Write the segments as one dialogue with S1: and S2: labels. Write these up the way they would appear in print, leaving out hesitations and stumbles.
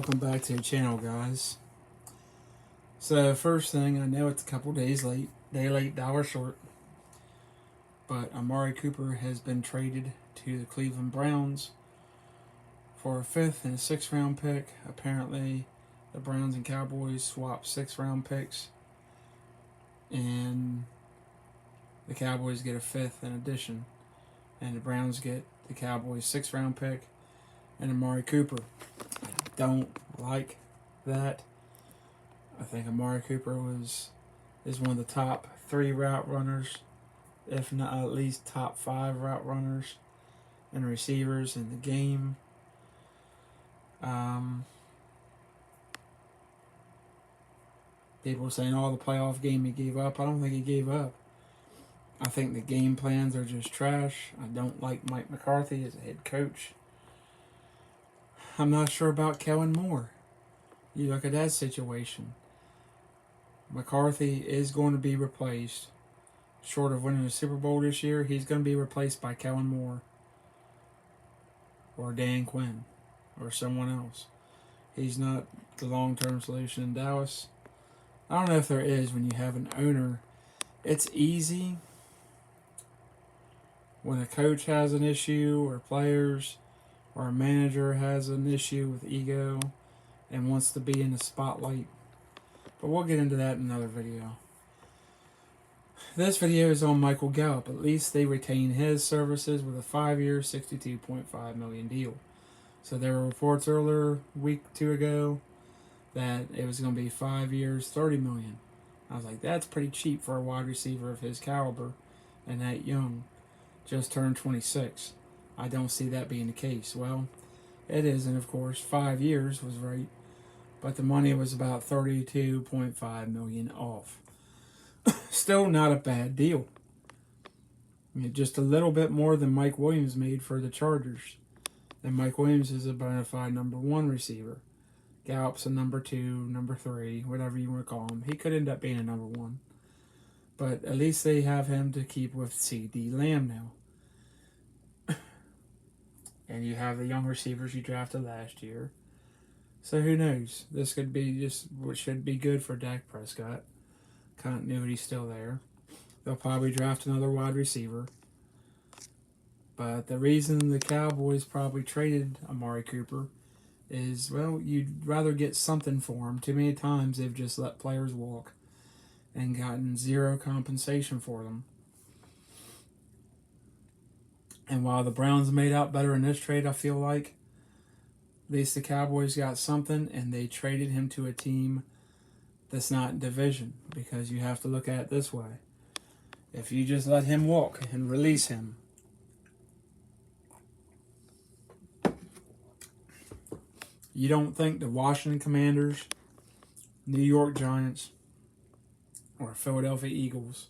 S1: Welcome back to the channel, guys. So first thing, I know it's a couple days late, day late, dollar short, but Amari Cooper has been traded to the Cleveland Browns for a 5th and a 6th round pick. Apparently the Browns and Cowboys swapped 6th round picks, and the Cowboys get a 5th in addition, and the Browns get the Cowboys 6th round pick and Amari Cooper. I don't like that. I think Amari Cooper is one of the top 3 route runners, if not at least top 5 route runners and receivers in the game. People saying, the playoff game he gave up. I don't think he gave up. I think the game plans are just trash. I don't like Mike McCarthy as a head coach. I'm not sure about Kellen Moore. You look at that situation. McCarthy is going to be replaced. Short of winning the Super Bowl this year, he's going to be replaced by Kellen Moore or Dan Quinn or someone else. He's not the long-term solution in Dallas. I don't know if there is when you have an owner. It's easy when a coach has an issue or players or a manager has an issue with ego and wants to be in the spotlight. But we'll get into that in another video. This video is on Michael Gallup. At least they retain his services with a 5-year, $62.5 million deal. So there were reports earlier, week 2 ago, that it was going to be 5 years, $30 million. I was like, that's pretty cheap for a wide receiver of his caliber and that young. Just turned 26. I don't see that being the case. Well, it isn't, of course. 5 years was right, but the money was about $32.5 million off. Still not a bad deal. Just a little bit more than Mike Williams made for the Chargers. And Mike Williams is a bona fide number 1 receiver. Gallup's a number 2, number 3, whatever you want to call him. He could end up being a number 1. But at least they have him to keep with C.D. Lamb now. And you have the young receivers you drafted last year. So who knows? This could be just what should be good for Dak Prescott. Continuity's still there. They'll probably draft another wide receiver. But the reason the Cowboys probably traded Amari Cooper is, well, you'd rather get something for him. Too many times they've just let players walk and gotten zero compensation for them. And while the Browns made out better in this trade, I feel like, at least the Cowboys got something, and they traded him to a team that's not in division, because you have to look at it this way. If you just let him walk and release him, you don't think the Washington Commanders, New York Giants, or Philadelphia Eagles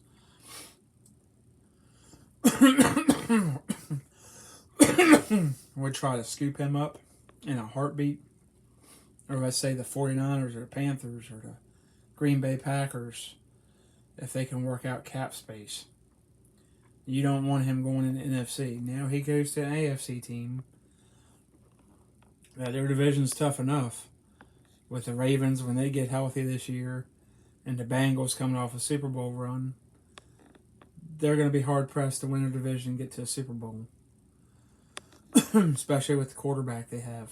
S1: would try to scoop him up in a heartbeat? Or let's say the 49ers or the Panthers or the Green Bay Packers, if they can work out cap space. You don't want him going in the NFC. Now he goes to an AFC team. Their division's tough enough with the Ravens when they get healthy this year and the Bengals coming off a Super Bowl run. They're going to be hard-pressed to win a division and get to a Super Bowl. Especially with the quarterback they have.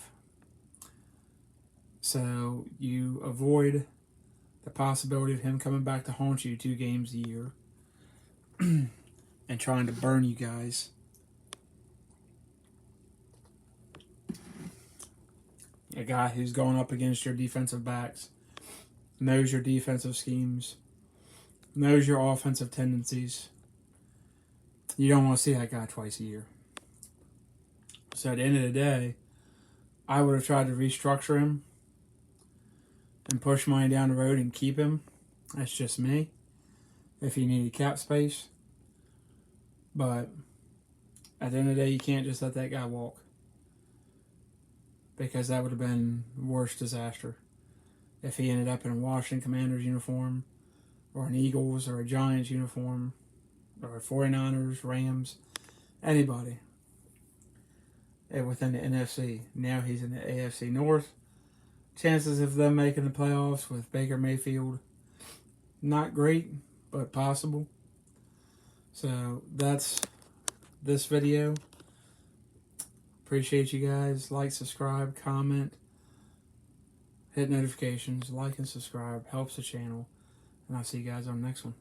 S1: So you avoid the possibility of him coming back to haunt you 2 games a year and trying to burn you guys. A guy who's going up against your defensive backs, knows your defensive schemes, knows your offensive tendencies. You don't want to see that guy twice a year. So at the end of the day, I would have tried to restructure him and push money down the road and keep him. That's just me. If he needed cap space. But at the end of the day, you can't just let that guy walk, because that would have been the worst disaster. If he ended up in a Washington Commanders uniform, or an Eagles or a Giants uniform, or a 49ers, Rams, anybody within the NFC. Now he's in the AFC North. chances of them making the playoffs with Baker Mayfield, not great, but possible. So that's this video. Appreciate you guys. Like, subscribe, comment, hit notifications, like and subscribe. Helps the channel. And I'll see you guys on the next one.